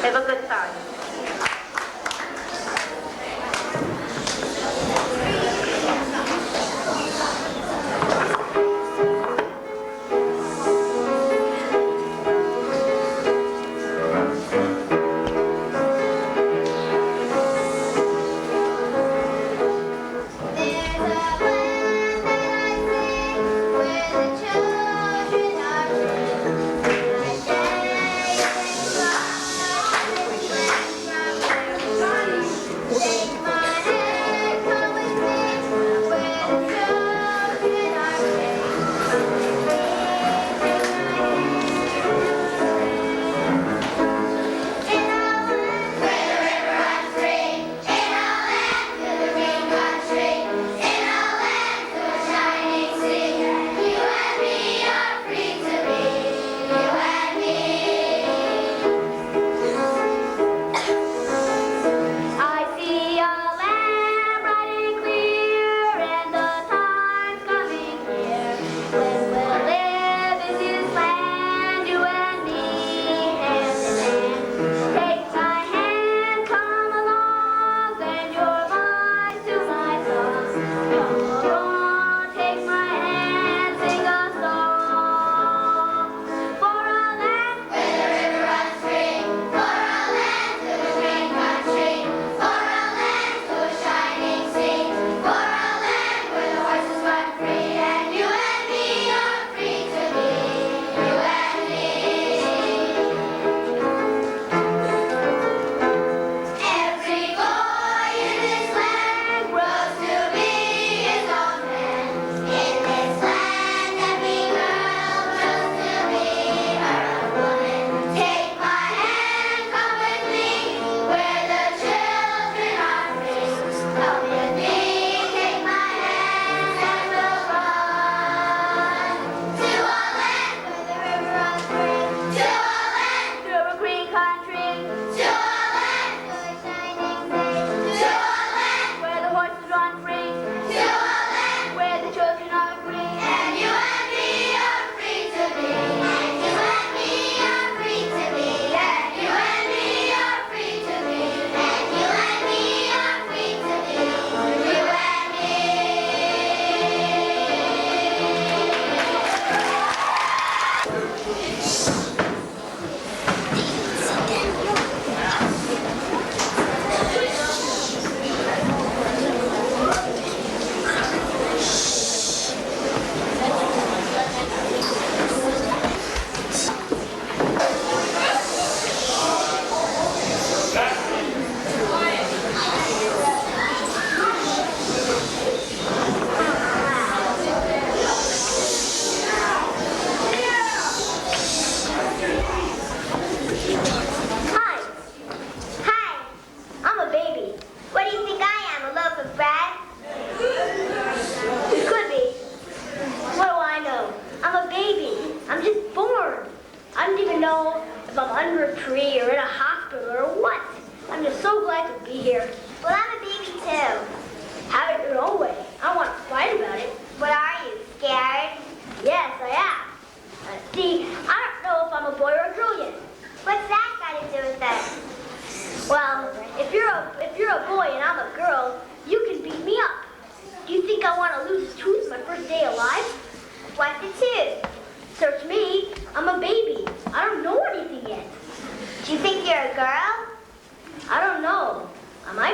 There's a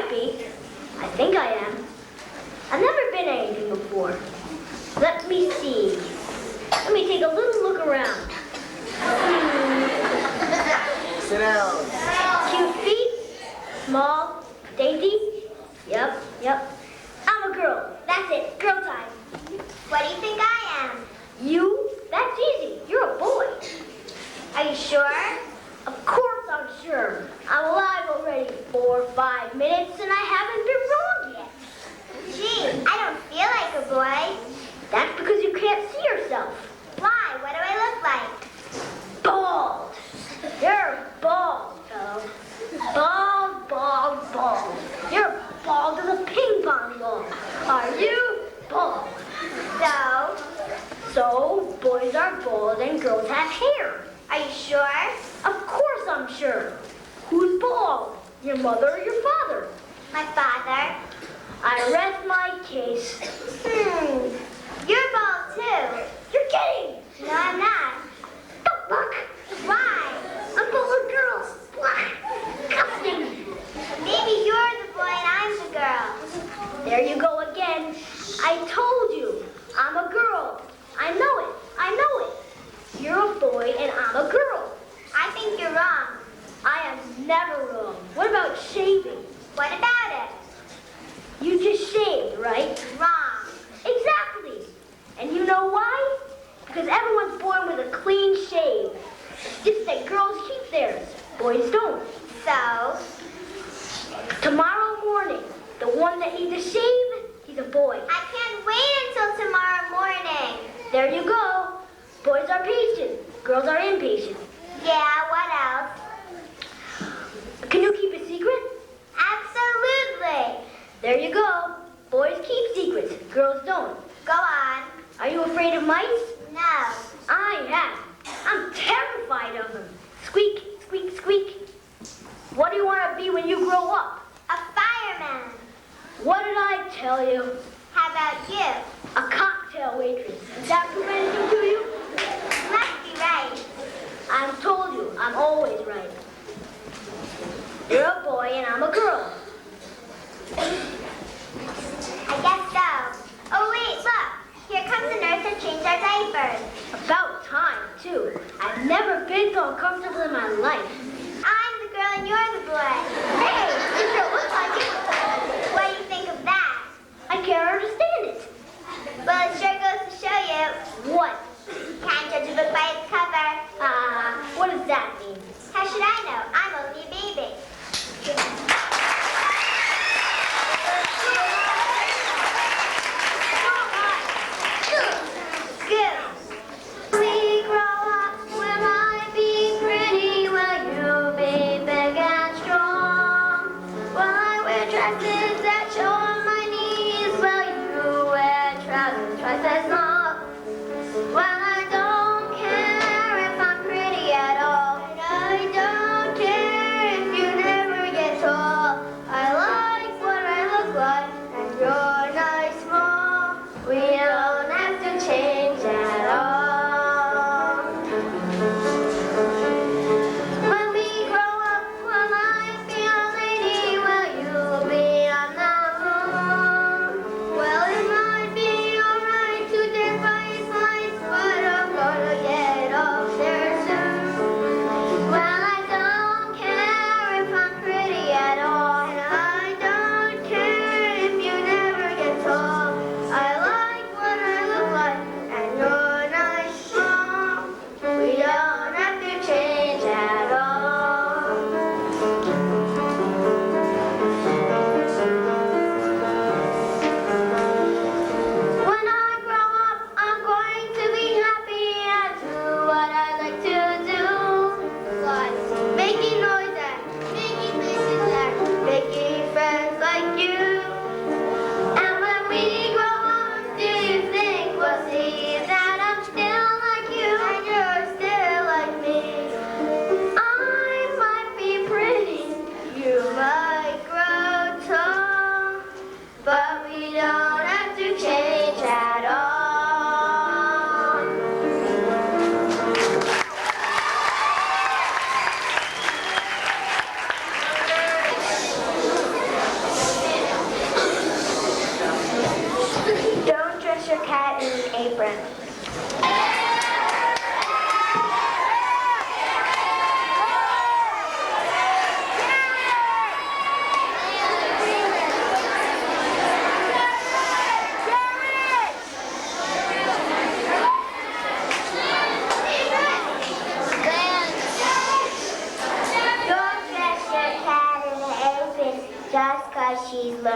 might be. I think I am. I've never been anything before. Let me see. Let me take a little look around. Sit down. Cute feet, small, dainty. Yep. I'm a girl. That's it. Girl time. What do you think I am? You? That's easy. You're a boy. Are you sure? Of course I'm sure. I'm alive already 4 or 5 minutes and I haven't been wrong yet. Gee, I don't feel like a boy. That's because you can't see yourself. Why? What do I look like? Bald. You're bald, fellow. Bald. You're bald as a ping pong ball. Are you bald? So, boys are bald and girls have hair. Are you sure? Of course I'm sure. Who's bald? Your mother or your father? My father. I rest my case. You're bald too. You're kidding! No, I'm not. Don't look! Why? I'm full of girls. Disgusting. Maybe you're the boy and I'm the girl. There you go again. I told you. I'm a girl. I know it. You're a boy and I'm a girl. I think you're wrong. I am never wrong. What about shaving? What about it? You just shaved, right? Wrong. Exactly. And you know why? Because everyone's born with a clean shave. It's just that girls keep theirs. Boys don't. So? Tomorrow morning, the one that needs a shave, he's a boy. I can't wait until tomorrow morning. There you go. Boys are patient. Girls are impatient. Yeah, what else? Can you keep a secret? Absolutely. There you go. Boys keep secrets. Girls don't. Go on. Are you afraid of mice? No. I am. I'm terrified of them. Squeak, squeak, squeak. What do you want to be when you grow up? A fireman. What did I tell you? How about you? A cocktail waitress. Does that prove anything to you? You must be right. I've told you, I'm always right. You're a boy and I'm a girl. I guess so. Oh wait, look. Here comes the nurse to change our diapers. About time, too. I've never been so uncomfortable in my life. I'm the girl and you're the boy. Hey, you sure look like it. What do you think of that? I can't understand it. Well, it sure goes to show you. What? Can't judge a book by its cover. What does that mean? How should I know? I'm only a baby. Good. We grow up, we might be pretty. Will you be big and strong? Will I wear dresses that show my knees? Will you wear trousers twice as long? Well, I don't care if I'm pretty at all. And I don't care if you never get tall. I like what I look like, and you're nice small. We don't have to change at all. When we grow up, will I be a lady? Will you be on the moon?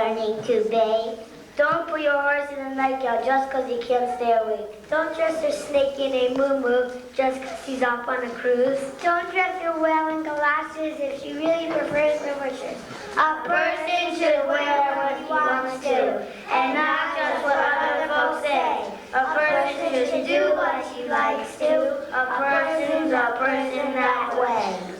learning to bathe. Don't put your horse in a nightgown just because he can't stay awake. Don't dress your snake in a moo-moo just because he's off on a cruise. Don't dress your whale in galoshes if she really prefers swimmers. A person should wear what he wants to, and not just what other folks say. A person should do what she likes to. A person's a person that way.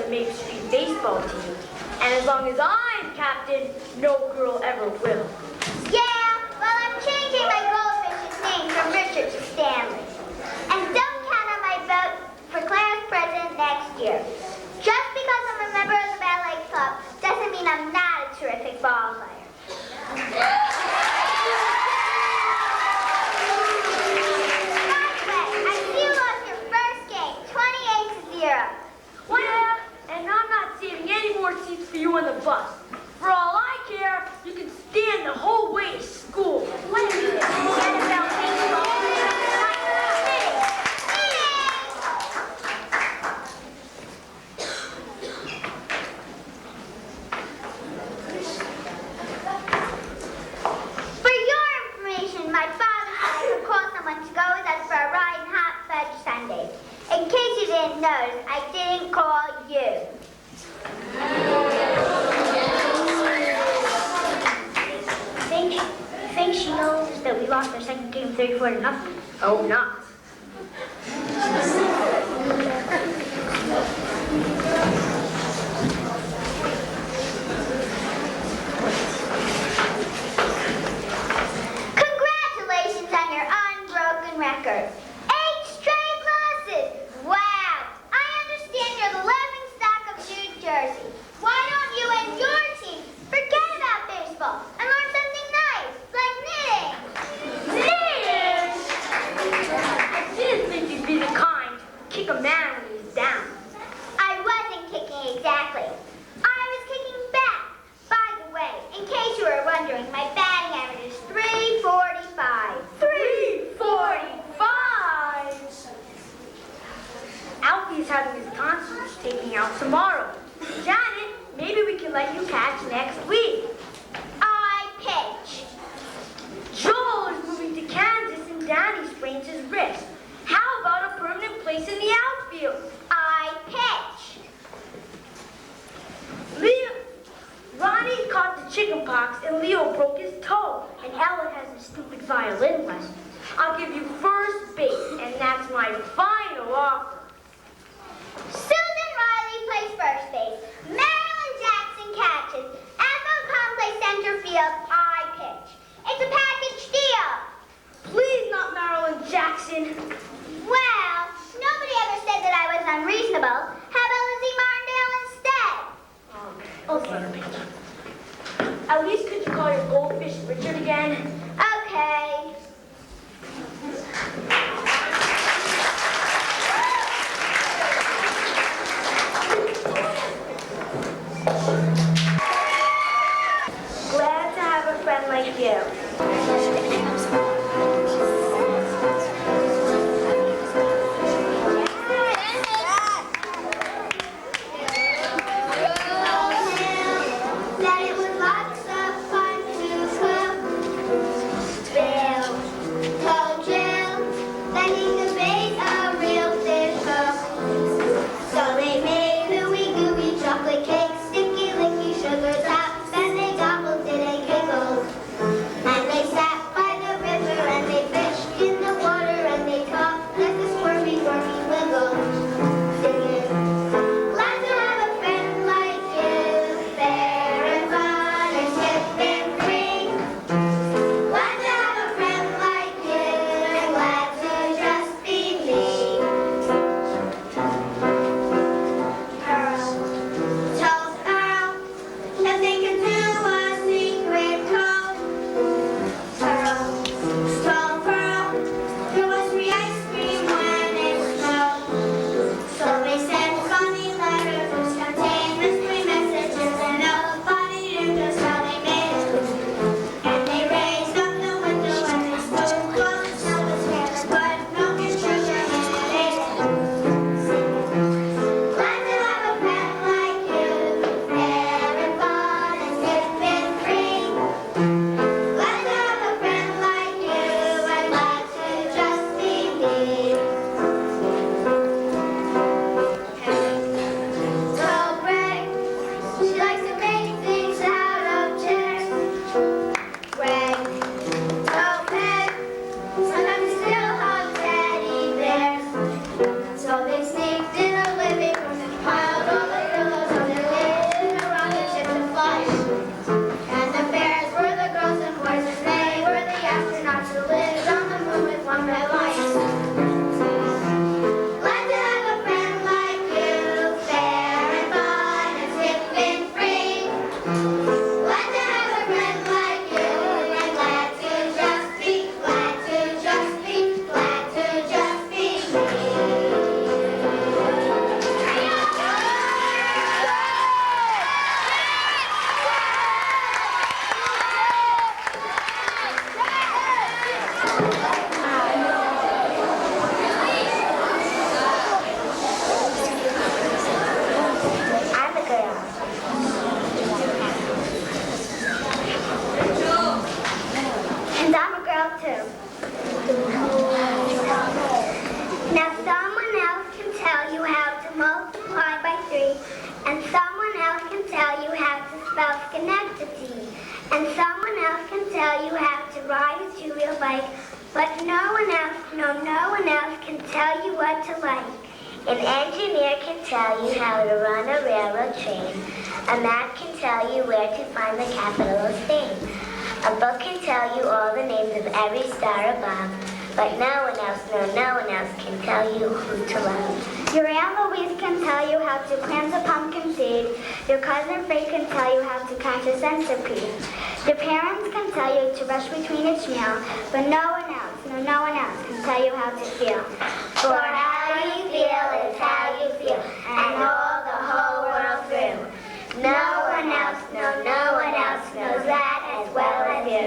the Maple Street baseball team. And as long as I'm captain, no girl ever will. Yeah, well, I'm changing my goldfish's name from Richard to Stanley. And don't count on my vote for class president next year. Just because I'm a member of the ballet club doesn't mean I'm not a terrific ball player. By the way, I see you lost your first game, 28-0. Yeah, and I'm not saving any more seats for you on the bus. For all I care, you can stand the whole way to school. What is it? NFL baseball? For your information, my father said I could call someone to go with us for a ride in Hot Fudge Sunday. In case you didn't notice, I didn't call you. Think she knows that we lost our second game 34-0? Oh, not. Congratulations on your unbroken record. 8 straight losses. Wow. I understand you're the laughing stock of New Jersey. Why don't you and your team forget about baseball and learn something nice, like knitting? Knitting? I didn't think you'd be the kind to kick a man when he's down. I wasn't kicking exactly. I was kicking back. By the way, in case you were wondering, my batting average is 345. 345! Alfie's having his tonsils taken out tomorrow. Janet, maybe we can let you catch next week. I pitch. Joel is moving to Kansas and Danny sprains his wrist. How about a permanent place in the outfield? I pitch. Ronnie caught the chicken pox and Leo broke his toe. And Ellen has a stupid violin lesson. I'll give you first base, and that's my final offer. Susan Riley plays first base. Marilyn Jackson catches. Echo Khan plays center field. I pitch. It's a package deal. Please not Marilyn Jackson. Well, nobody ever said that I was unreasonable. How about Lizzie Martindale instead? Okay. At least could you call your goldfish Richard again? Okay. Glad to have a friend like you. That it was lots of fun to cook. 3. And someone else can tell you how to spell Schenectady. And someone else can tell you how to ride a two-wheel bike. But no one else can tell you what to like. An engineer can tell you how to run a railroad train. A map can tell you where to find the capital of Spain. A book can tell you all the names of every star above. But no one else can tell you who to love. Your Aunt Louise can tell you how to plant a pumpkin seed. Your cousin Faye can tell you how to catch a centipede. Your parents can tell you to rush between each meal, but no one else can tell you how to feel. For how you feel is how you feel, and all the whole world through. No one else knows that as well as you.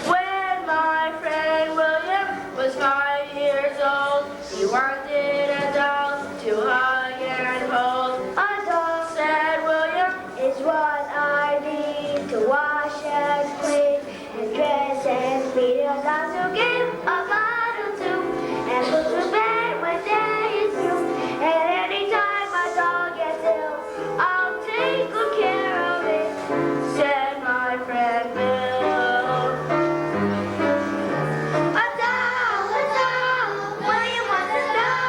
When my friend William was 5 years old, he wanted a doll to hug and hold. A doll, said William, is what I need to wash and clean and dress and feed. A doll to give a bottle to and put to bed when day is through. And anytime my doll gets ill, I'll take good care of it, said my friend Bill. A doll, William wants a doll.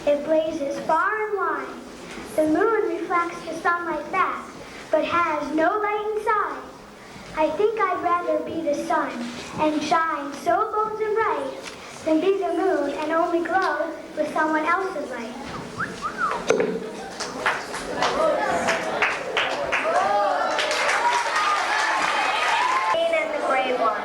It blazes far and wide. The moon reflects the sunlight back, but has no light inside. I think I'd rather be the sun and shine so bold and bright than be the moon and only glow with someone else's light. Cain and the Gray One.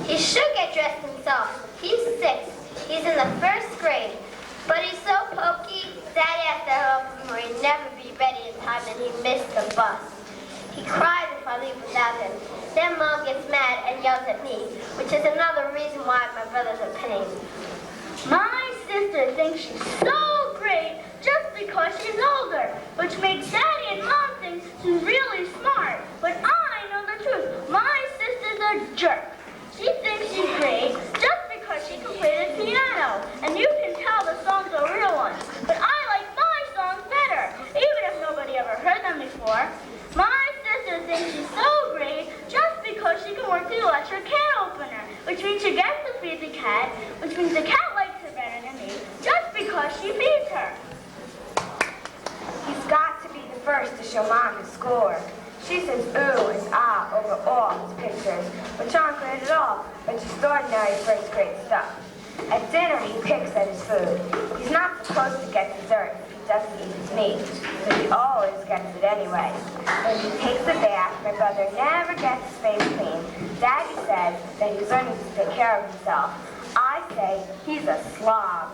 He should get dressed himself. He's 6. He's in the 1st grade. But he's so pokey, Daddy has to help him or he'd never be ready in time and he'd miss the bus. He cries if I leave without him. Then Mom gets mad and yells at me, which is another reason why my brother's a pain. My sister thinks she's so great just because she's older, which makes Daddy and Mom think she's really smart. But I know the truth. My sister's a jerk. She thinks she's great just because she can play the piano, and you can tell the songs are real ones. But I like my songs better, even if nobody ever heard them before. My sister thinks she's so great just because she can work the electric can opener, which means she gets to feed the cat, which means the cat likes her better than me, just because she feeds her. He's got to be the first to show Mom his score. She says ooh and ah over all his pictures, which aren't great at all, but just ordinary 1st grade stuff. At dinner, he picks at his food. He's not supposed to get dessert if he doesn't eat his meat, but he always gets it anyway. When he takes a bath, my brother never gets his face clean. Daddy says that he's learning to take care of himself. I say he's a slob.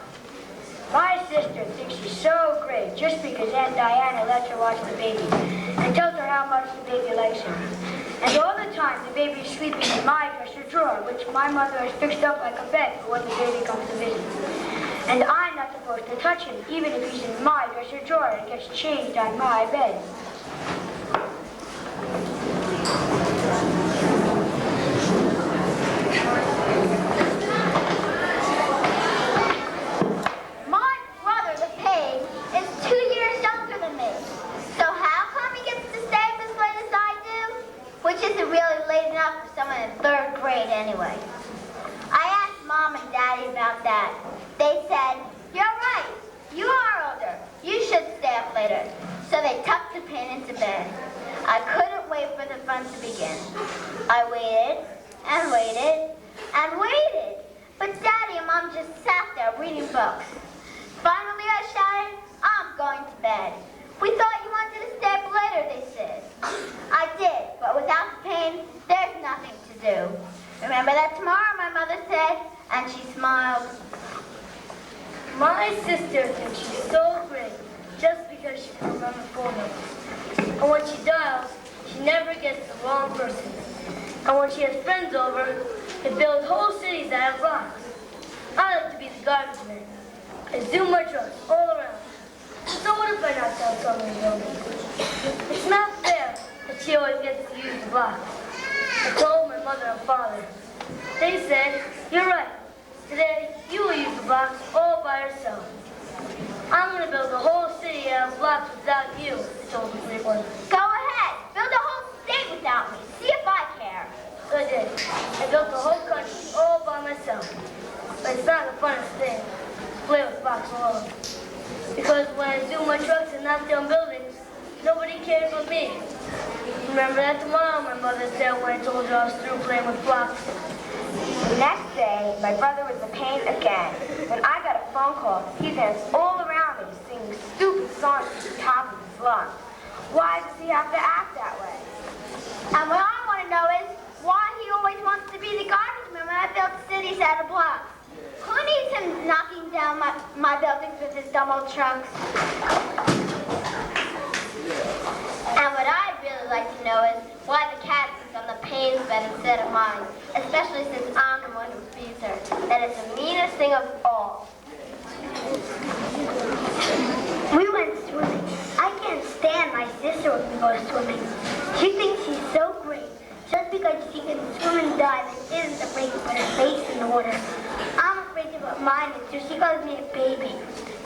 My sister thinks she's so great just because Aunt Diana lets her watch the baby and tells her how much the baby likes her. And all the time the baby is sleeping in my dresser drawer, which my mother has fixed up like a bed for when the baby comes to visit. And I'm not supposed to touch him, even if he's in my dresser drawer and gets changed on my bed. Anyway, I asked Mom and Daddy about that. They said, you're right, you are older. You should stay up later. So they tucked the pain into bed. I couldn't wait for the fun to begin. I waited and waited and waited. But Daddy and Mom just sat there reading books. Finally I shouted, I'm going to bed. We thought you wanted to stay up later, they said. I did, but without the pain, there's nothing to do. Remember that tomorrow, my mother said, and she smiled. My sister thinks she's so great just because she can remember phone numbers. And when she dials, she never gets the wrong person. And when she has friends over, they build whole cities out of rocks. I like to be the garbage man and do my drugs all around. So what if I knock down so many buildings? It's not fair that she always gets to use the box. I told my mother and father. They said, you're right. Today, you will use the box all by yourself. I'm going to build a whole city out of blocks without you, I told the big one. Go ahead. Build a whole state without me. See if I care. So I did. I built the whole country all by myself. But it's not the funnest thing to play with blocks alone. Because when I do my trucks and knock down buildings, nobody cares but me. Remember that tomorrow, my mother said when I told her I was through playing with blocks. The next day, my brother was in pain again. When I got a phone call, he danced all around me singing stupid songs to the top of his lungs. Why does he have to act that way? And what I want to know is why he always wants to be the garbage man when I build cities out of blocks. Who needs him knocking down my buildings with his dumb old trunks? And what I'd really like to know is why the cat sits on the Payne's bed instead of mine, especially since I'm the one who feeds her. That is the meanest thing of all. We went swimming. I can't stand my sister when we go swimming. She thinks she's so great just because she can swim and dive and isn't afraid to put her face in the water. I'm afraid to put mine in, so she calls me a baby,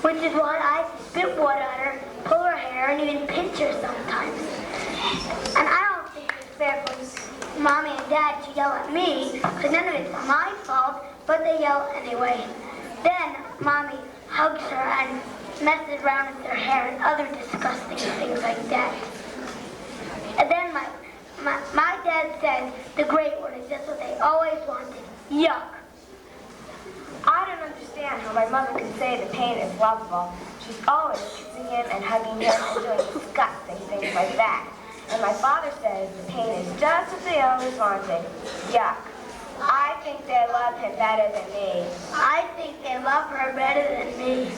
which is why I spit water at her, pull her hair, and even pinch her sometimes. And I don't think it's fair for Mommy and Dad to yell at me, because none of it's my fault, but they yell anyway. Then Mommy hugs her and messes around with her hair and other disgusting things like that. And then my dad says the great word is just what they always wanted. Yuck. I don't understand how my mother can say that Payne is lovable. She's always kissing him and hugging him and doing disgusting things like that. And my father says that Payne is just what they always wanted. Yuck. I think they love him better than me. I think they love her better than me.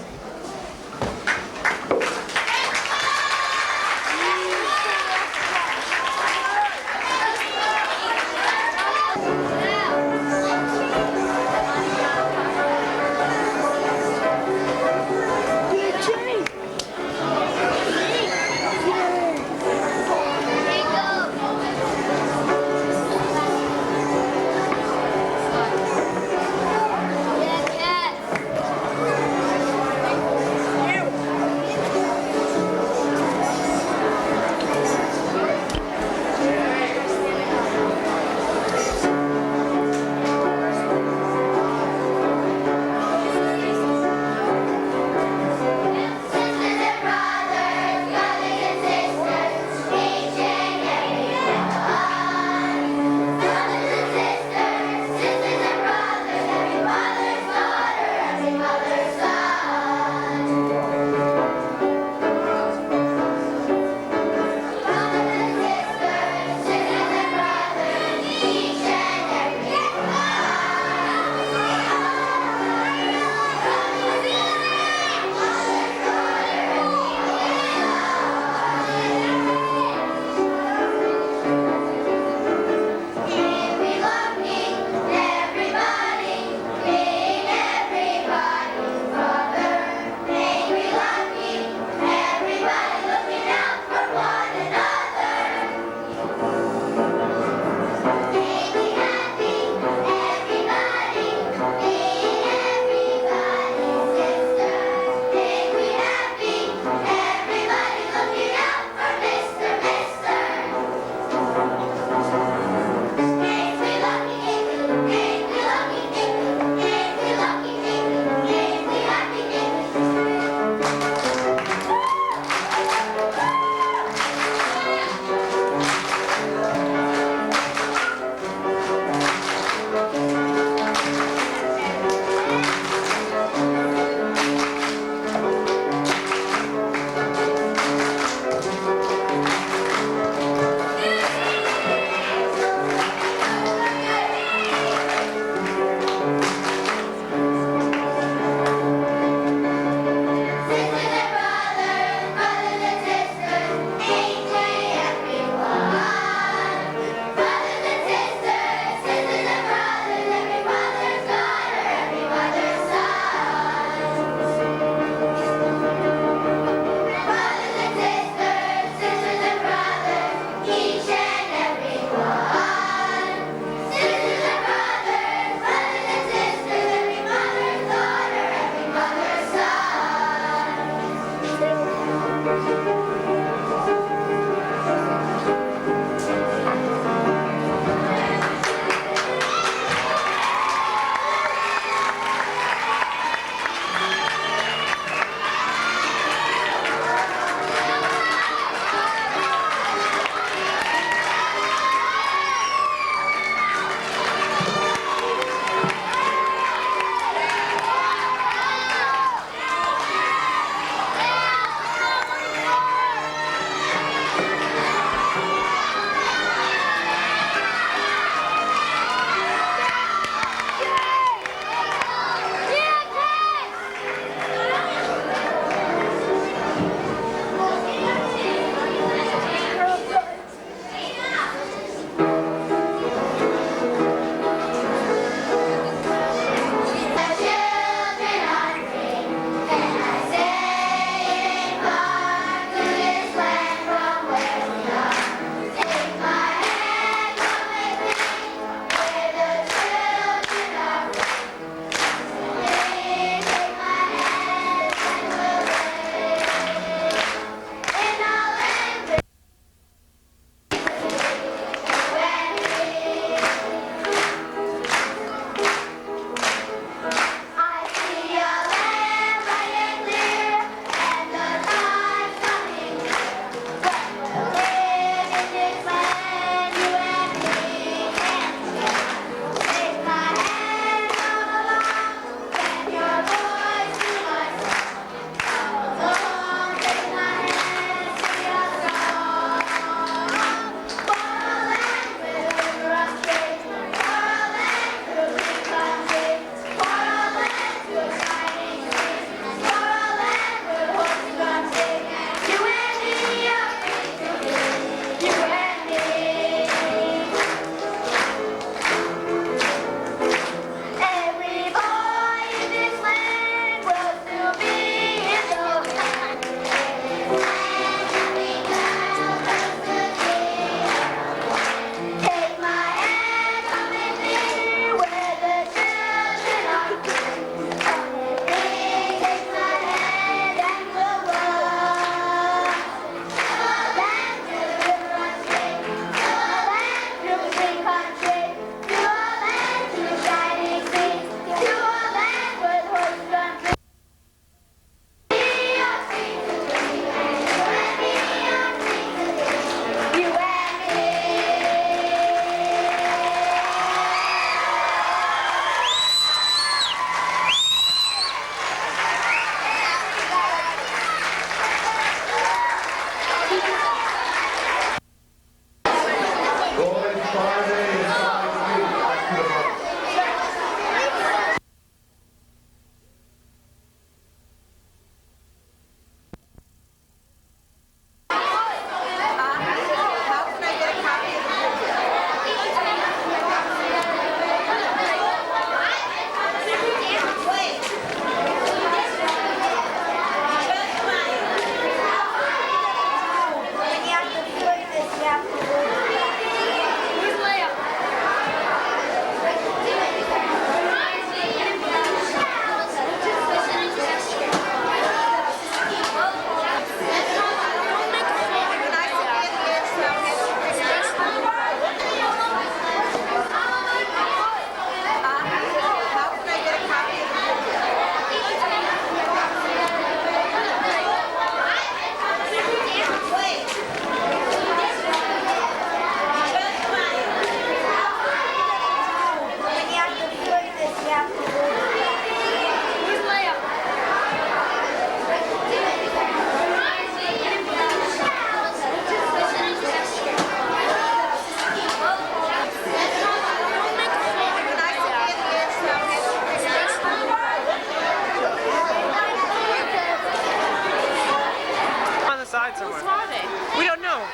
somewhere. Who are they? We don't know.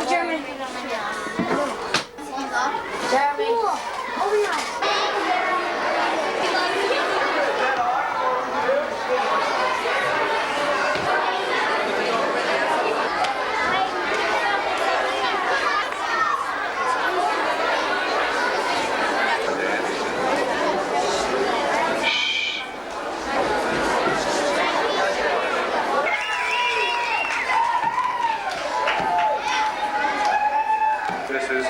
Jeremy. Jeremy.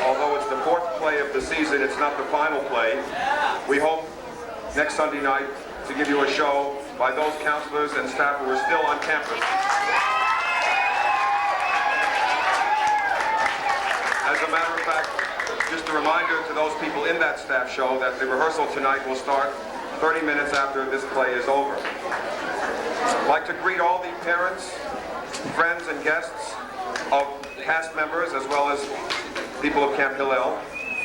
Although it's the fourth play of the season, it's not the final play. We hope next Sunday night to give you a show by those counselors and staff who are still on campus. As a matter of fact, just a reminder to those people in that staff show that the rehearsal tonight will start 30 minutes after this play is over. I'd like to greet all the parents, friends, and guests of cast members as well as people of Camp Hillel.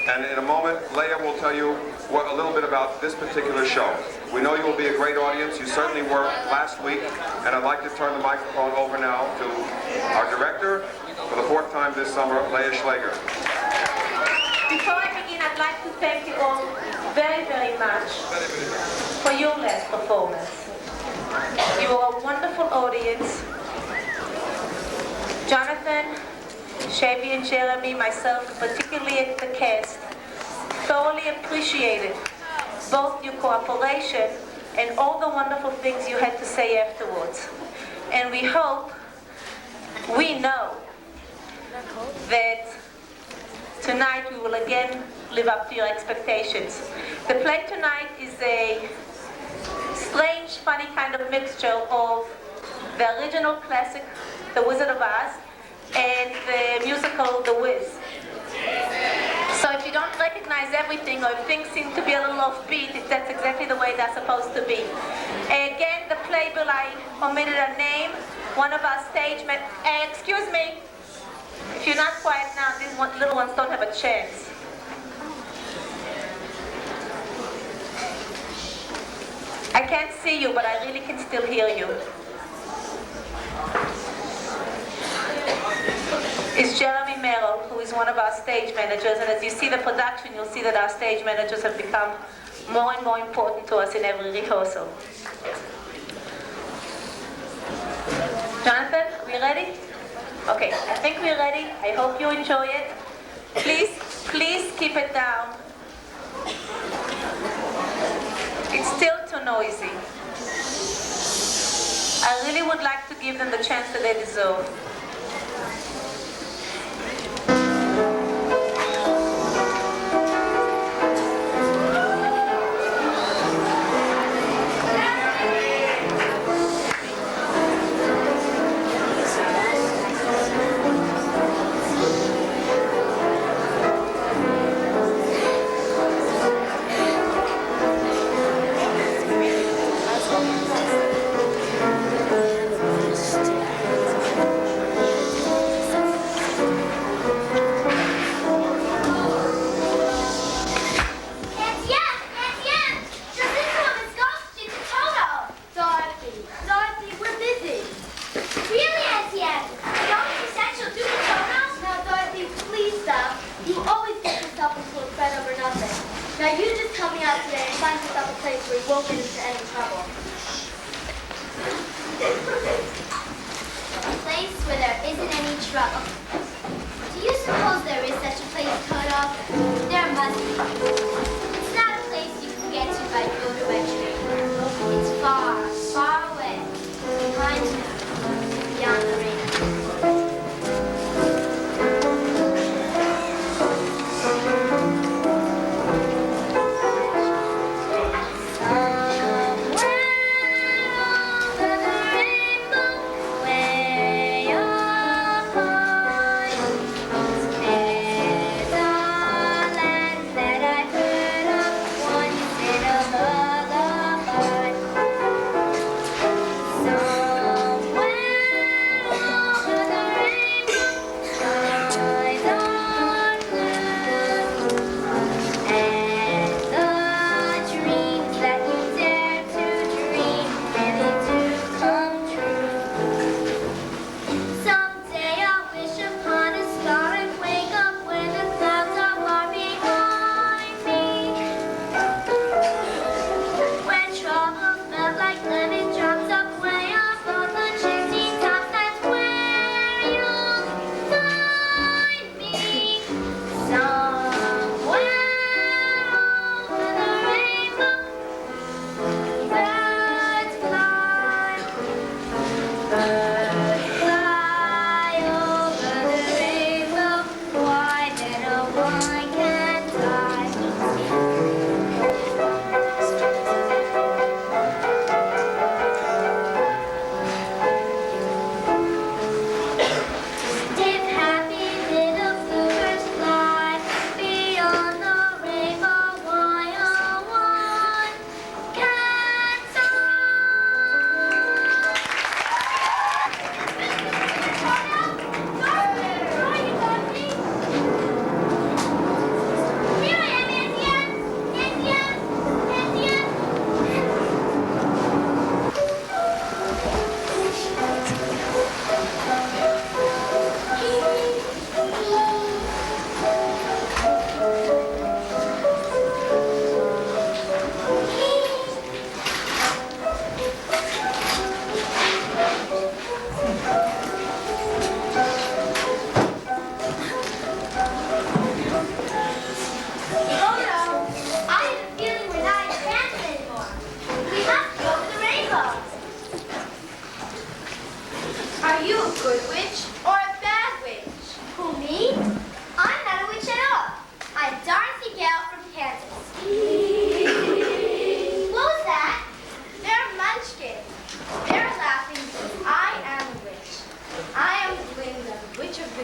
And in a moment, Leah will tell you a little bit about this particular show. We know you will be a great audience. You certainly were last week. And I'd like to turn the microphone over now to our director for the fourth time this summer, Leah Schlager. Before I begin, I'd like to thank you all very, very much for your last performance. You were a wonderful audience. Jonathan, Chevy and Jeremy, myself, particularly the cast, thoroughly appreciated both your cooperation and all the wonderful things you had to say afterwards. And we hope, we know, that tonight we will again live up to your expectations. The play tonight is a strange, funny kind of mixture of the original classic, The Wizard of Oz, and the musical The Wiz. So if you don't recognize everything or if things seem to be a little offbeat, that's exactly the way they're supposed to be. Again, the playbill, I omitted a name. One of our stage men, excuse me, if you're not quiet now, these little ones don't have a chance. I can't see you, but I really can still hear you. Is Jeremy Merrill, who is one of our stage managers, and as you see the production, you'll see that our stage managers have become more and more important to us in every rehearsal. Jonathan, are we ready? Okay, I think we're ready. I hope you enjoy it. Please keep it down. It's still too noisy. I really would like to give them the chance that they deserve.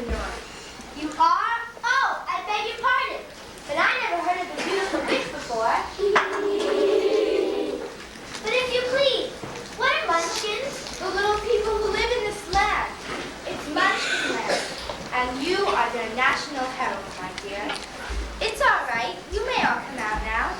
senor. You are? Oh, I beg your pardon. But I never heard of the beautiful witch before. But if you please, what are munchkins? The little people who live in this land. It's Munchkin Land, and you are their national herald, my dear. It's all right. You may all come out now.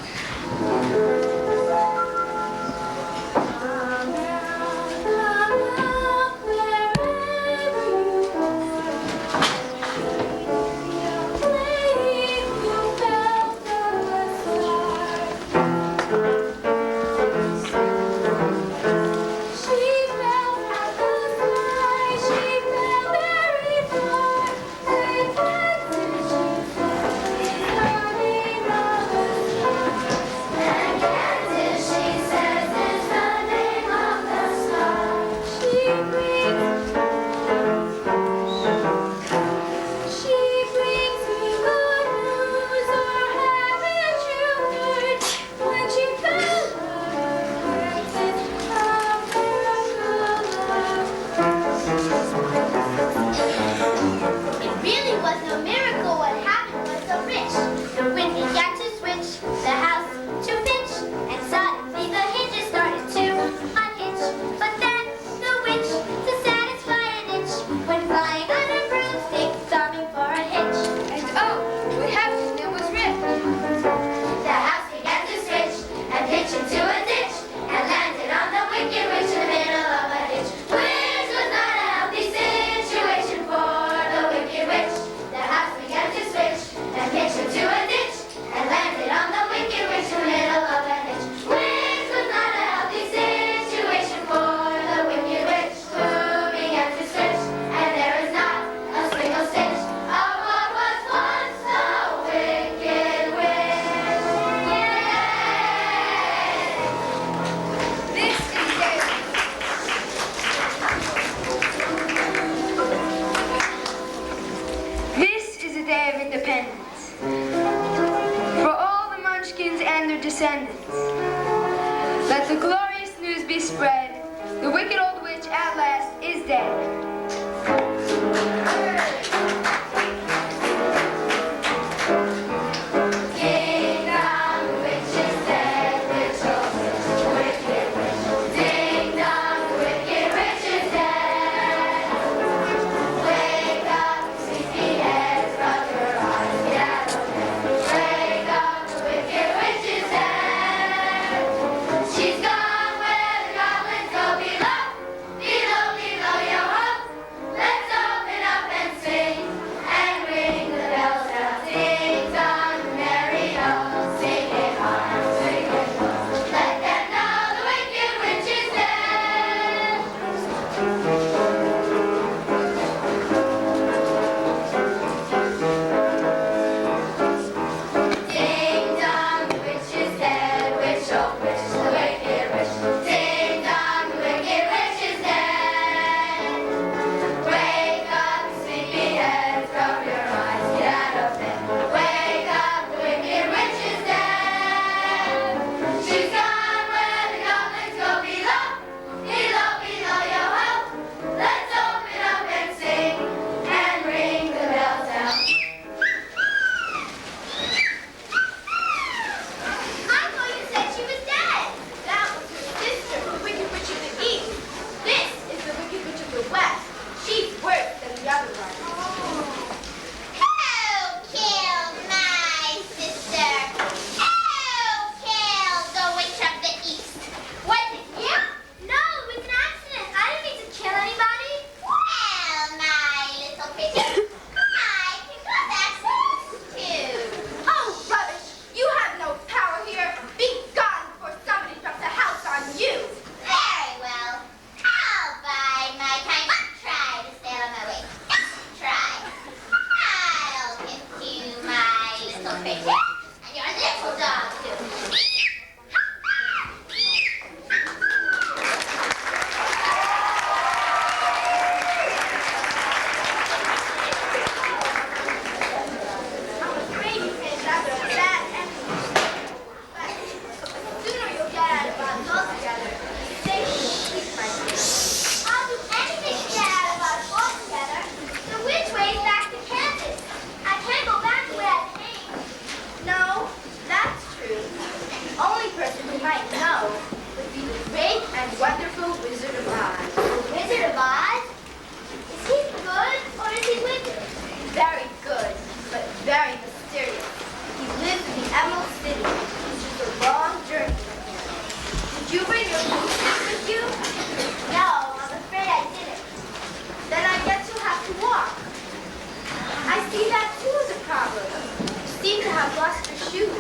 seem to have lost her shoes.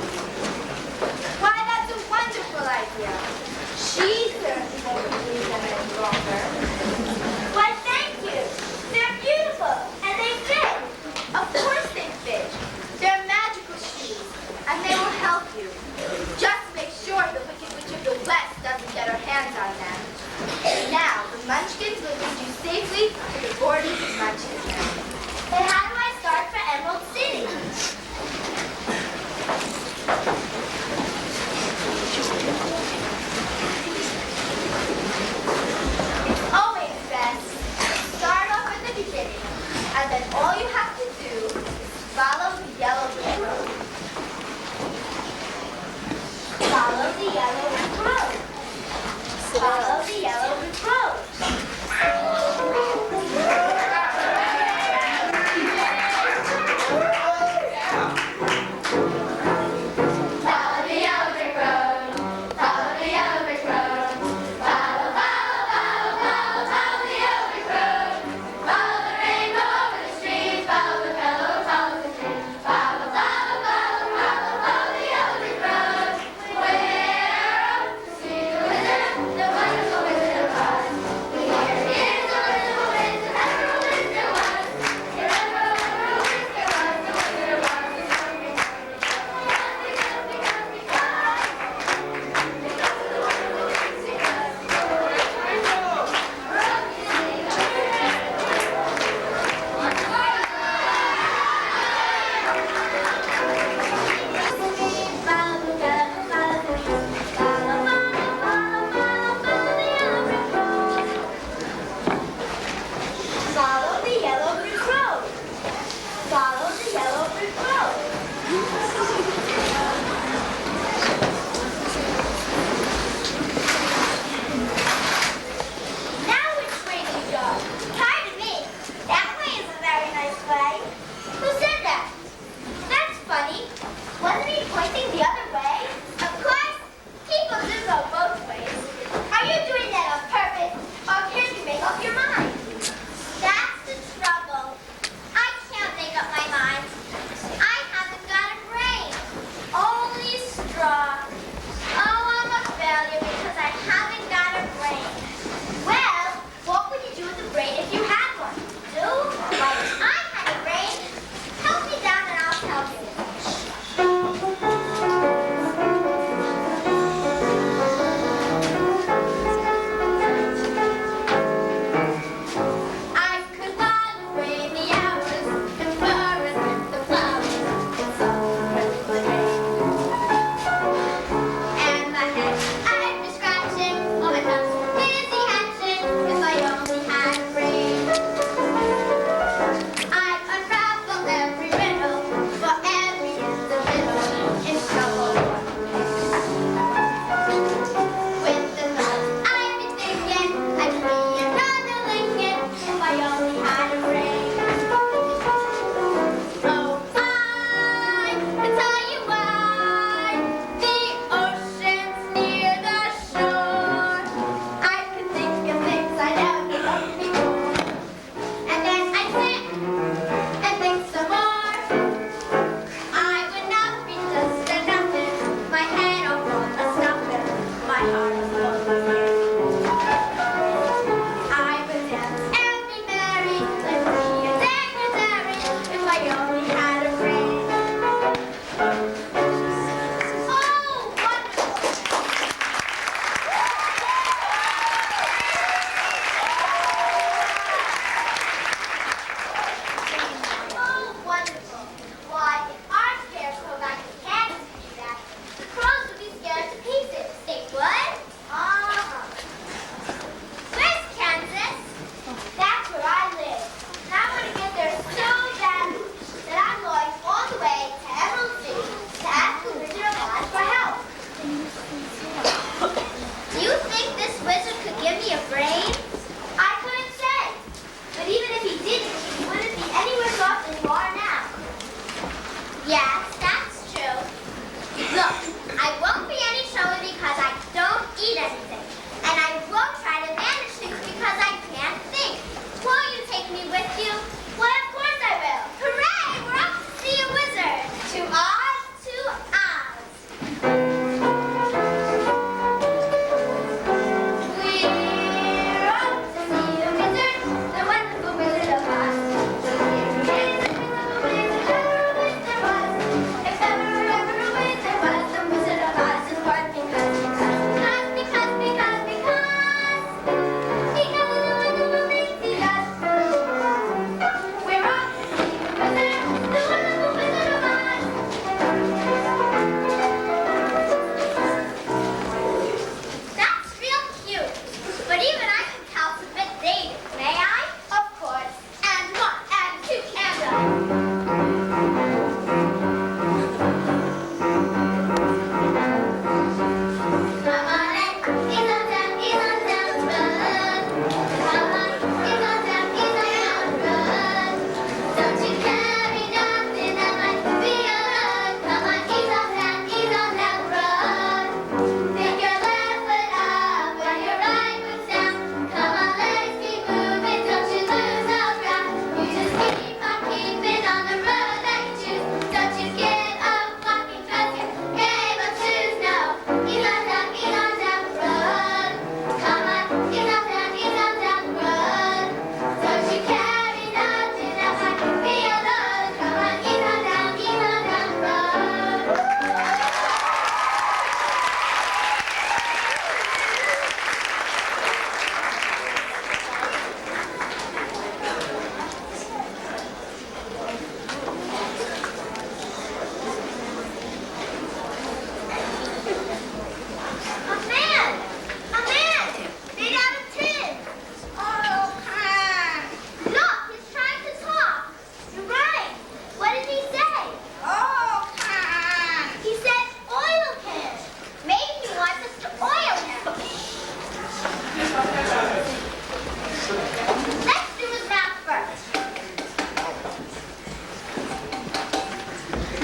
Why, that's a wonderful idea. She certainly won't use them any longer. Why, thank you. They're beautiful, and they fit. Of course they fit. They're magical shoes, and they will help you. Just make sure the Wicked Witch of the West doesn't get her hands on them. Now, the Munchkins will lead you safely to the Gordons and Munchkins. But how do I start for Emerald City?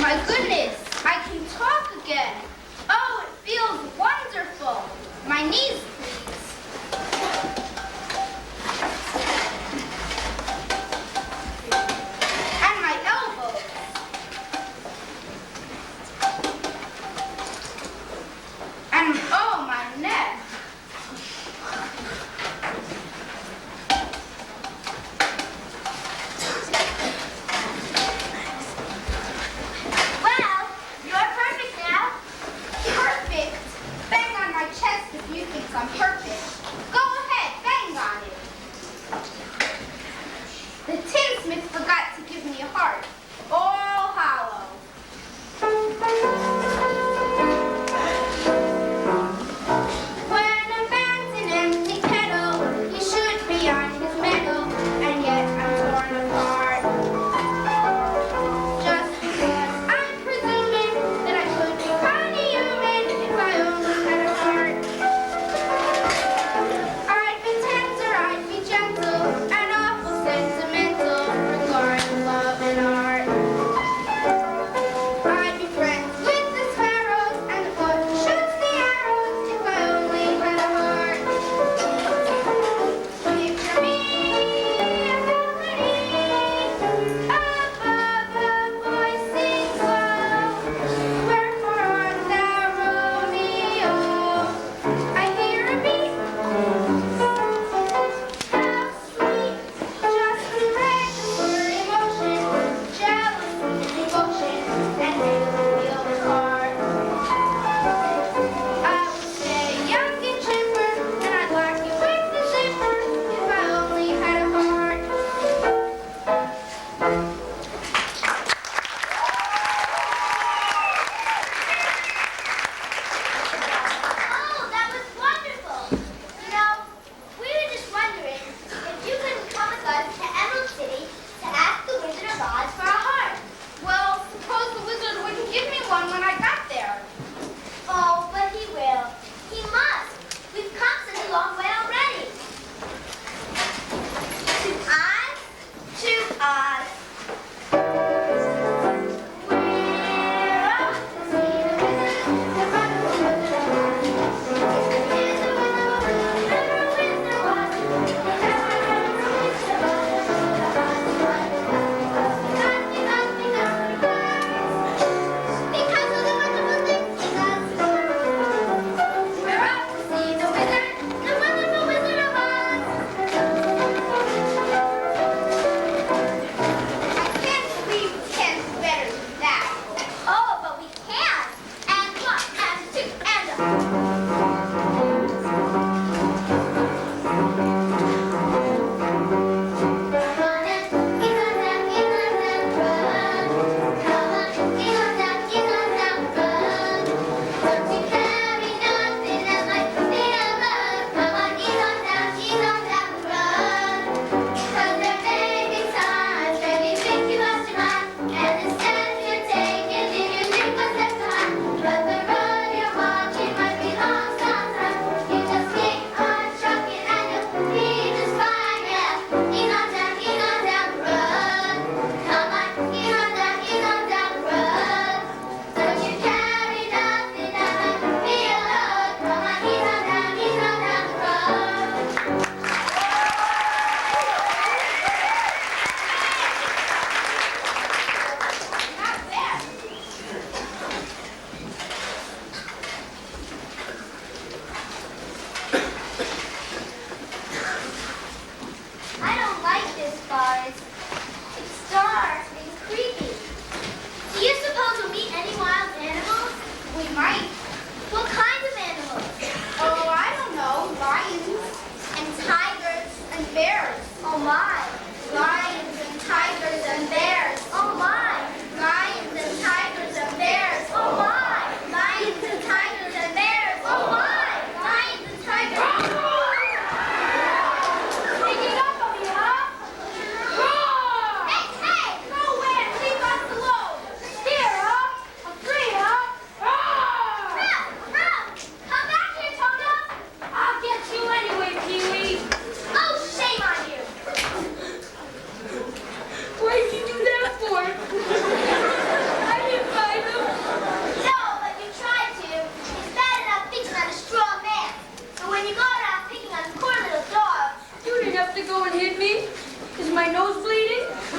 My goodness, I can talk again. Oh, it feels wonderful. My knees, please. And my elbows. And oh, my neck. Well, you're perfect now. Perfect. Bang on my chest if you think I'm perfect. Go ahead, bang on it. The tinsmith forgot to give me a heart. All hollow. When a man's an empty kettle, he should be on his mettle, and yet I'm torn apart. Just because I'm presuming that I could be kind of human if I only had a heart. I'd be tender, I'd be gentle, and awful sentimental regarding love and art. I'd be friends with the sparrows, and the foot shoots the arrows if I only had a heart. Picture me a balcony above a voice sings low. Wherefore art thou, Romeo? I hear a beat. How sweet, just the regular emotion, jealousy, devotion, and real heart. I would stay young and chipper, and I'd lock you with the zipper if I only had a heart. Oh, that was wonderful. You know, we were just wondering if you couldn't come with us to Emerald City to ask the Wizard of Oz for a heart. Well, suppose the wizard wouldn't give me one when I got there. Oh, but he will. He must. We've come such a long way already. To Oz? To Oz. We're off to see the wizard, the wonderful Wizard of Oz. He's the wonderful Wizard of Oz. He's the wonderful Wizard of Oz. Because of the wonderful things he does. We're off to see the wizard, the wonderful Wizard of Oz.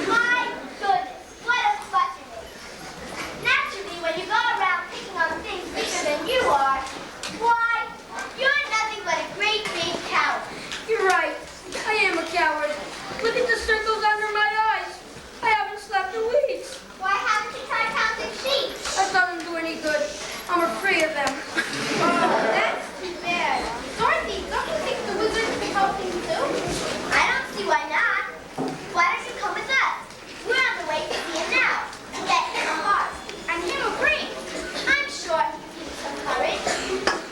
My goodness, what a button. Naturally, when you go around picking on things bigger than you are, why, you're nothing but a great big coward. You're right. I am a coward. Look at the circles under my eyes. I haven't slept in weeks. Why haven't you tried counting sheep? That doesn't do any good. I'm afraid of them. Oh, that's too bad. Dorothy, don't you think the wizard could help things too? I don't see why not. Why don't you come with us? We're on the way to see him now. Get him a heart and him a brain. I'm sure he can give you some courage.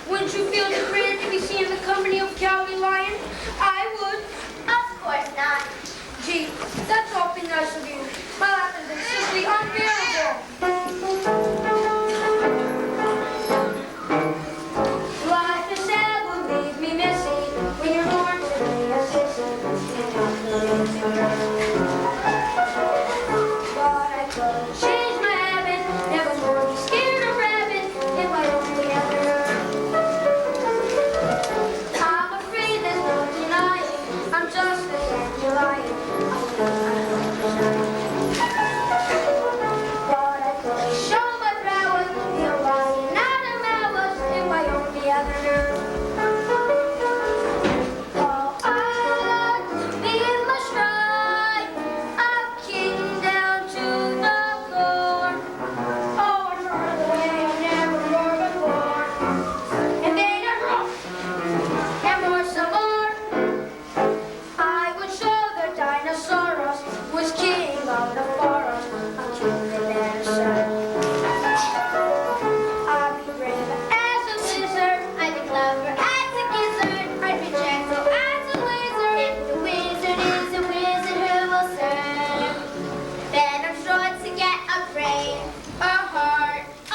Wouldn't you feel degraded to be seen in the company of Cowardly Lion? I would. Of course not. Gee, that's awfully nice of you. My life has been simply unbearable. Life is sad will leave me missing when you're born to be a sissy. But I could change my habit, never more be scared of rabbit if I only ever heard. I'm afraid there's no denying, I'm just a dandelion. But I could show my prowess, be a lion, not a mouse, if I only ever heard. Oh, I'll be my stride, up king down to the floor. Oh, and run the way I never wore before. And then I roar, and more some more. I would show the dinosaurus was king of the forest, a king of dinosaurs. I'd be brave as a lizard, I'd be clever as a gizzard. I'd be gentle as a lizard. If the wizard is a wizard who will serve, then I'm sure to get a brain, A heart, a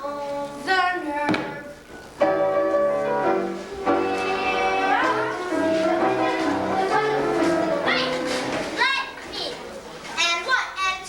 home. the nerve. Wait, let me. And what an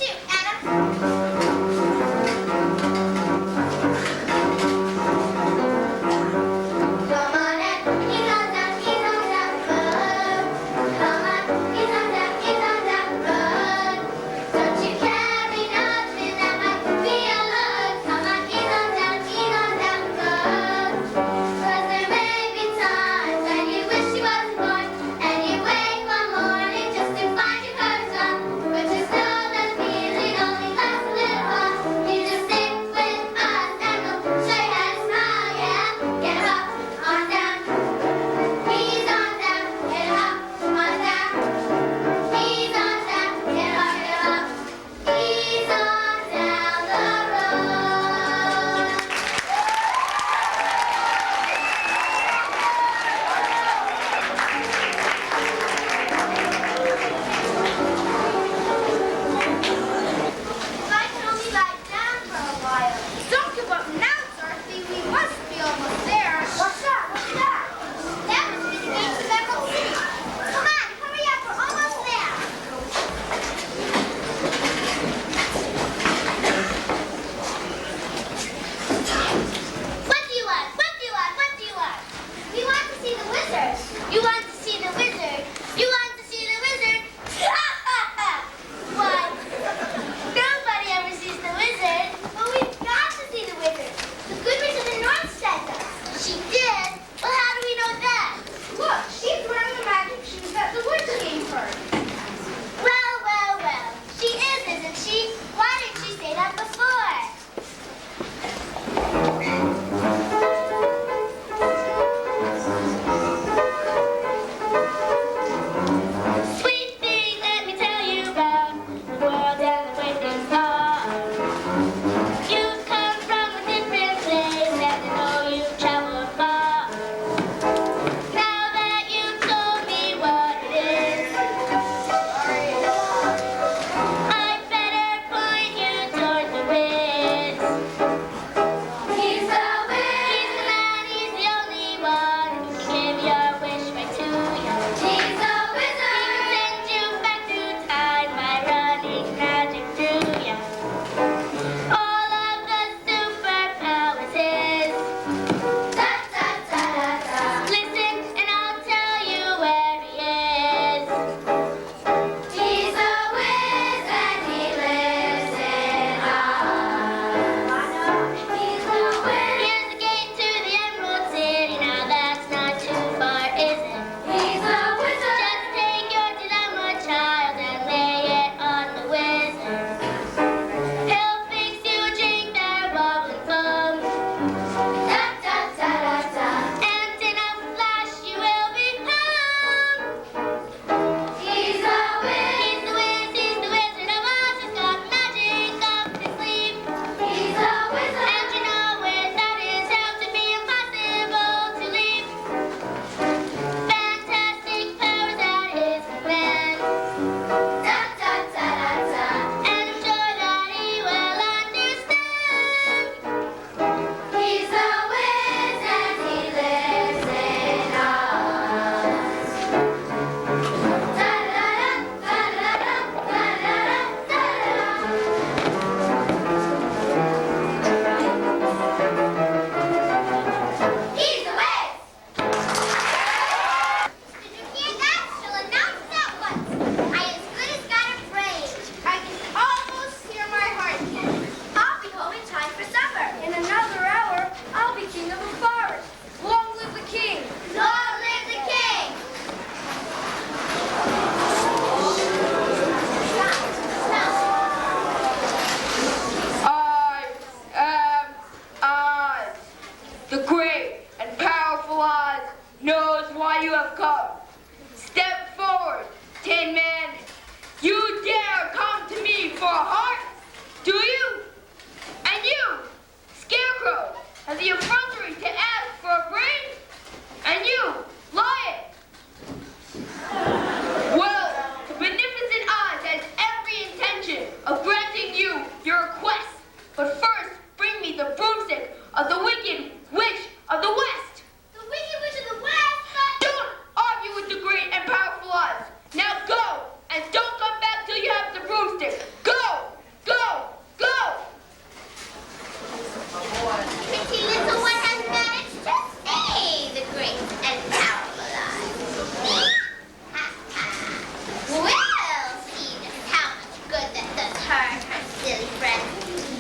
silly friends.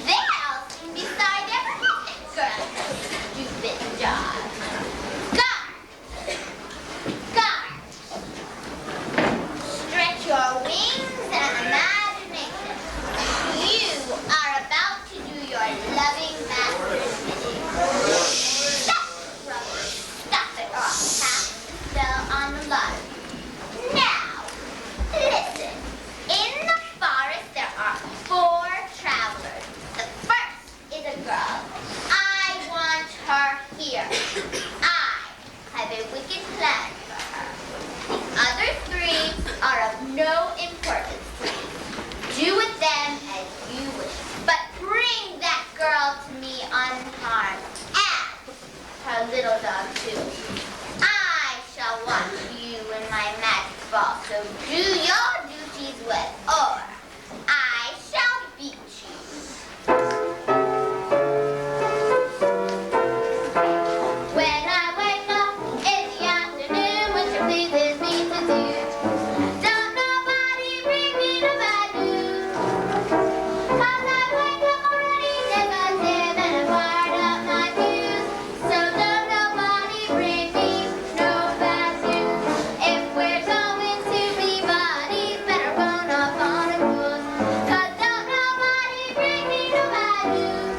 They're all sitting beside every girl. Stupid dog. Guard! Guard! Stretch your wings and imagination. You are about to do your loving master's bidding. Stop, rubber. Stop it off, Pat. Fell on the lottery. Now, listen. In the forest there are 4 travelers. The first is a girl. I want her here. I have a wicked plan for her. The other 3 are of no importance to me. Do with them as you wish. But bring that girl to me unharmed. And her little dog too. I shall watch you in my magic ball. So do your duties well, or I shall beat you. When I wake up in the afternoon, which it pleases me to do, don't nobody bring me no bad news. 'Cause I wake up already negative and I've wired up my fuse. So don't nobody bring me no bad news. If we're going to be buddies, better bone up on a cruise. 'Cause don't nobody bring me no bad news.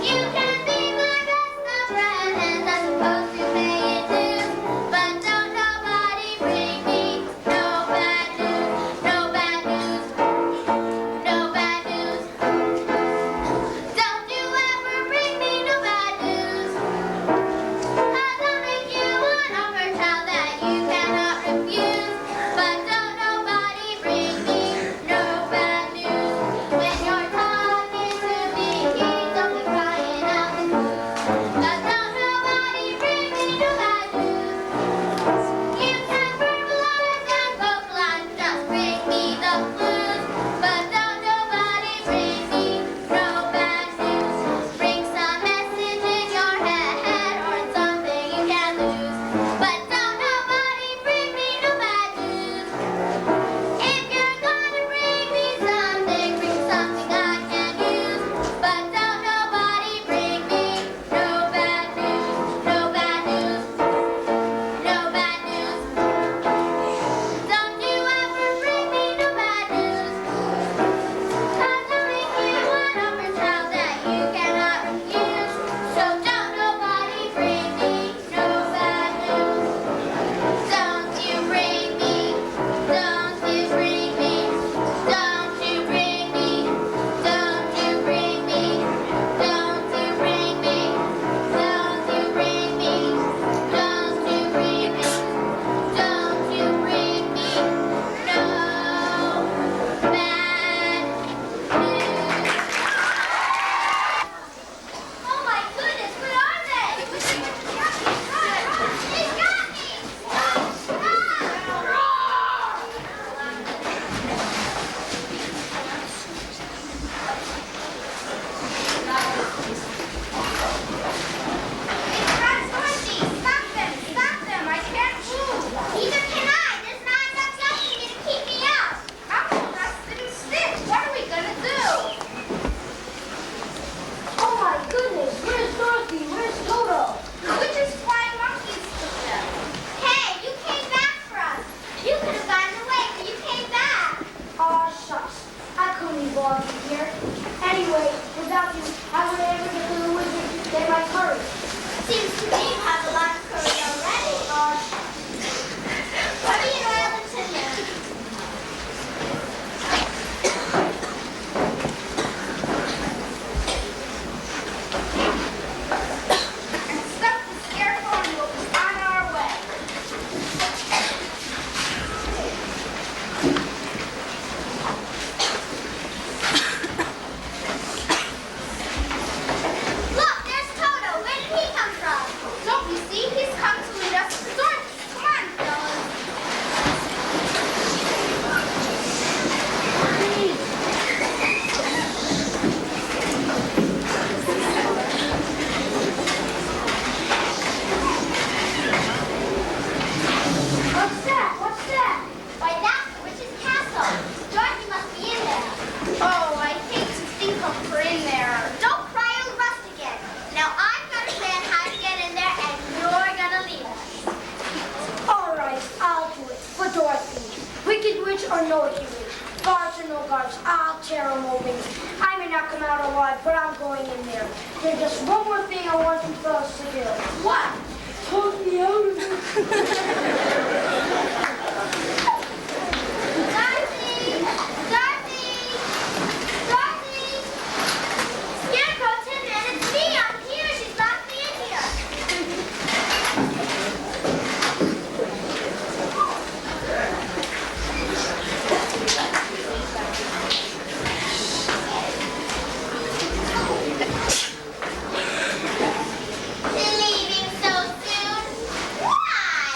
You can be my best of friend, and I suppose you pay it dues. But don't nobody bring me no bad news, no bad news, no bad news. Don't you ever bring me no bad news. 'Cause I'll make you an offer, child, that you cannot refuse. But don't nobody bring me no bad news. When you're talking to me, don't be crying out the blues. 'Cause don't nobody bring me no bad news. You can verbalize and vocalize, just bring me the blues. But don't nobody bring me no bad news. Bring some message in your head or in something you can lose. But don't nobody bring me no bad news. If you're gonna bring me something, bring something I can use. But don't nobody bring me no bad news, no bad news, no bad news. Don't you ever bring me no bad news. 'Cause I'll make you one offer, child, that you cannot refuse. So don't nobody bring me no bad news. Don't you bring me, don't you bring me, don't you bring me, don't you bring me, don't you bring me, don't you bring me, don't you bring me, don't you bring me no bad news. Oh my goodness, where are they? They got me! Stop them! I can't move! Neither can I! There's not enough gas in me to keep me up! I'm rusted and stiff! What are we gonna do? Oh my goodness, where's Dorothy? Where's Toto? We're just flying monkeys took them. Hey, you came back for us! You could have gotten away, but you came back! Aw, shucks. I couldn't leave all of you here. Anyway, without you, how would I ever get to the wizard to stay my courage? Seems to me you have a lot of courage already. What are you oil and tinder? And stuff the scarecrow and we'll be on our way. Look, there's Toto. Where did he come from? Don't I'll tear them open. I may not come out alive, but I'm going in there. There's just one more thing I want you fellas to do. What? Talk me out of it. Dorothy! Dorothy! Dorothy! Scarecrow, Tin Man, it's me. I'm here. She's locked me in here. Leaving so soon? Why?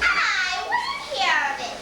I wouldn't hear of it.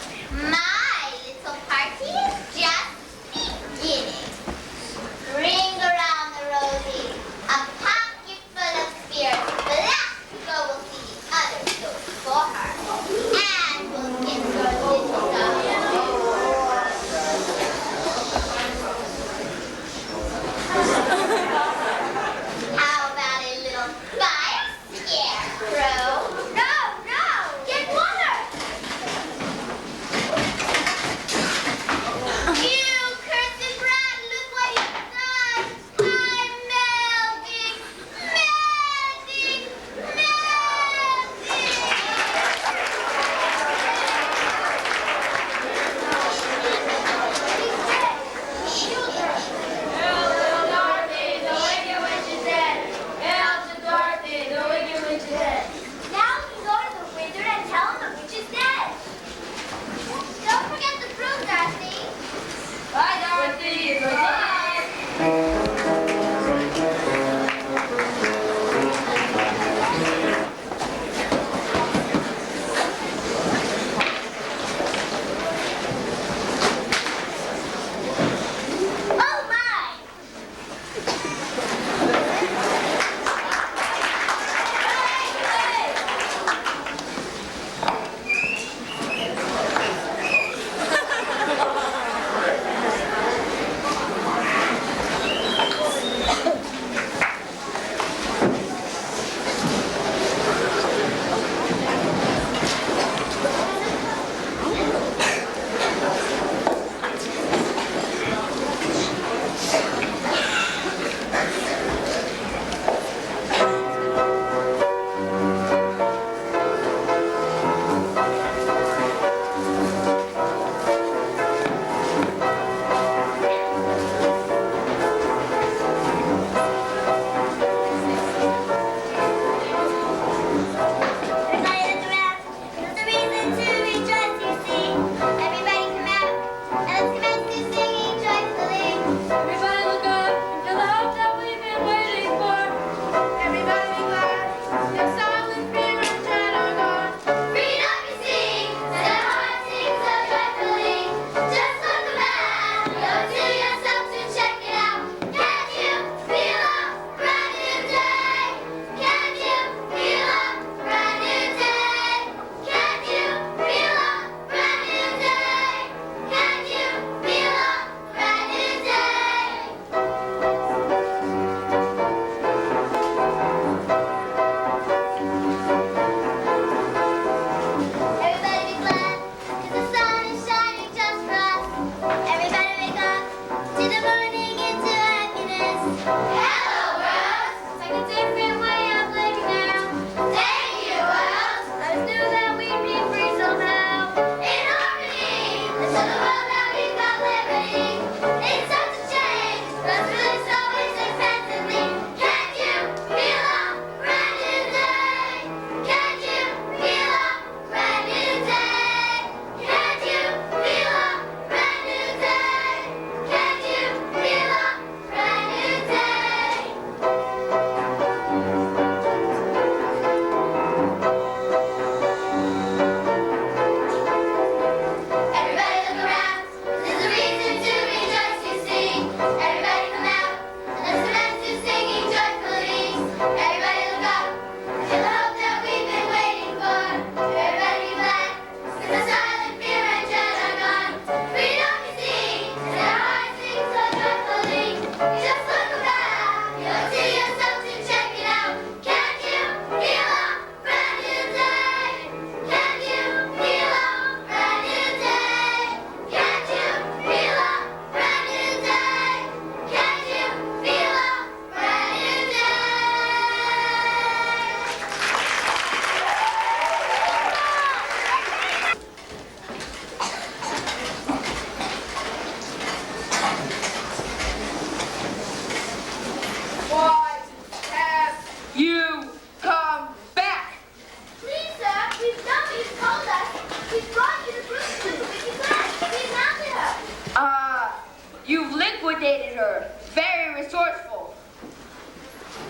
liquidated her. Very resourceful.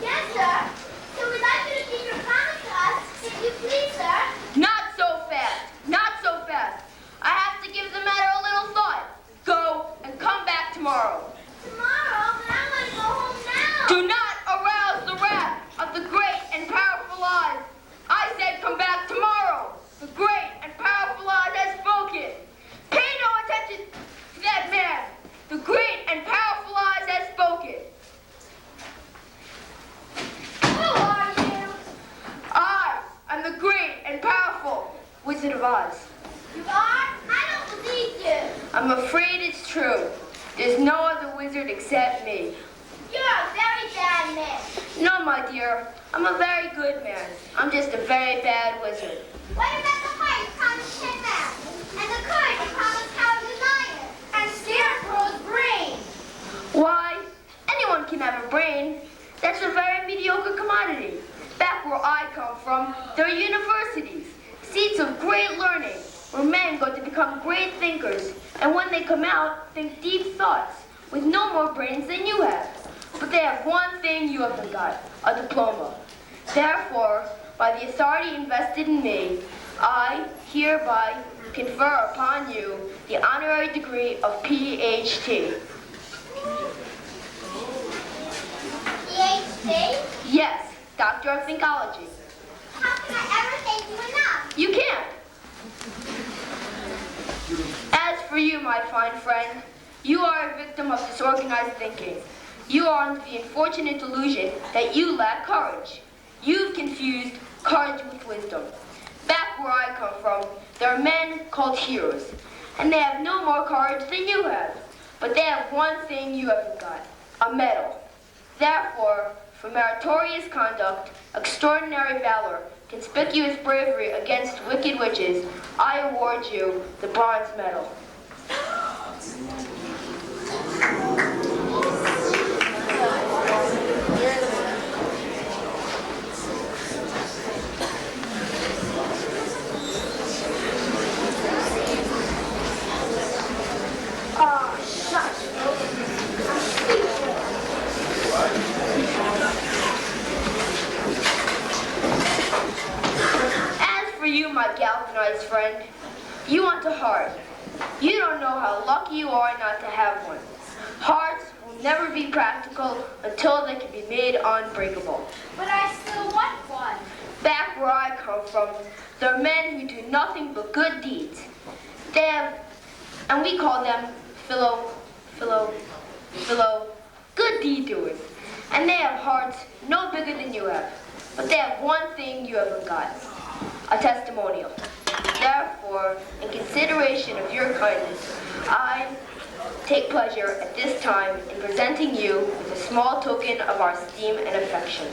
Yes, sir. So we'd like you to keep your promise to us, if you please, sir. Not so fast. Not so fast. I have to give the matter a little thought. Go and come back tomorrow. Tomorrow? But I want to go home now. Do not arouse the wrath of the great and powerful Oz. I said come back tomorrow. The great and powerful Oz has spoken. Pay no attention to that man. The great and powerful Oz has spoken. Who are you? I am the great and powerful Wizard of Oz. You are? I don't believe you. I'm afraid it's true. There's no other wizard except me. You're a very bad man. No, my dear. I'm a very good man. I'm just a very bad wizard. What about the heart you promised 10 rounds? And the courage you promised Howard the Lion? And Scarecrow's brain? Why, anyone can have a brain. That's a very mediocre commodity. Back where I come from, there are universities, seats of great learning, where men go to become great thinkers, and when they come out, think deep thoughts, with no more brains than you have. But they have one thing you haven't got, a diploma. Therefore, by the authority invested in me, I hereby confer upon you the honorary degree of PhD. PhD? Yes, Doctor of Thinkology. How can I ever thank you enough? You can't. As for you, my fine friend, you are a victim of disorganized thinking. You are under the unfortunate delusion that you lack courage. You've confused courage with wisdom. Back where I come from, there are men called heroes, and they have no more courage than you have. But they have one thing you haven't got, a medal. Therefore, for meritorious conduct, extraordinary valor, conspicuous bravery against wicked witches, I award you the bronze medal. My galvanized friend, you want a heart. You don't know how lucky you are not to have one. Hearts will never be practical until they can be made unbreakable. But I still want one. Back where I come from, there are men who do nothing but good deeds. They have, and we call them good deed doers. And they have hearts no bigger than you have. But they have one thing you haven't got. A testimonial. Therefore, in consideration of your kindness, I take pleasure at this time in presenting you with a small token of our esteem and affection.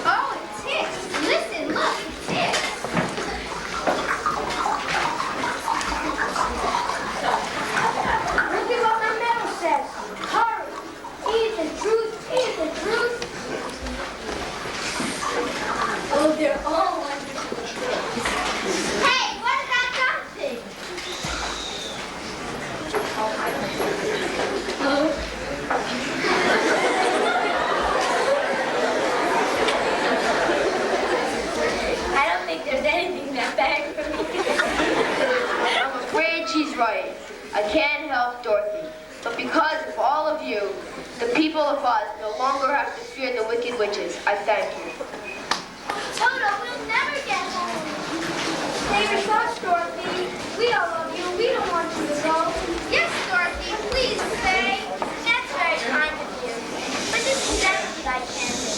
Oh, it ticks. Listen, look, it ticks. Oh, they're all wonderful. Hey, what about Johnson? I don't think there's anything that bad for me. I'm afraid she's right. I can't help Dorothy. But because of all of you, the people of Oz no longer have to fear the wicked witches. I thank you. Toto, we'll never get home. Save yourself, Dorothy. We all love you. We don't want you to go. Yes, Dorothy, please stay. That's very kind of you. But this is everything I can do.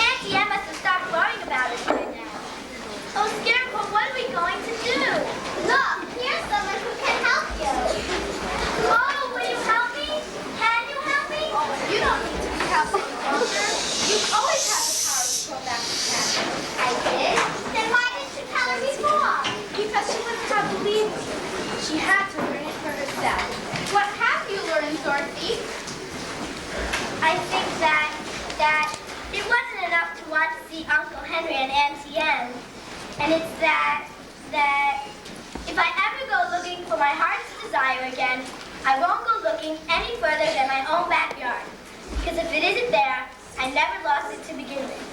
Auntie Emma must have stopped worrying about us by now. Oh, Scarecrow, what are we going to do? Look, here's someone who can help you. Oh, will you help me? Can you help me? You don't need to be helped any longer. You've always had the power to go back to town. I did? Then why didn't you tell her before? Because she wouldn't have believed me. want to see Uncle Henry and Auntie Anne. And it's that if I ever go looking for my heart's desire again, I won't go looking any further than my own backyard. Because if it isn't there, I never lost it to begin with.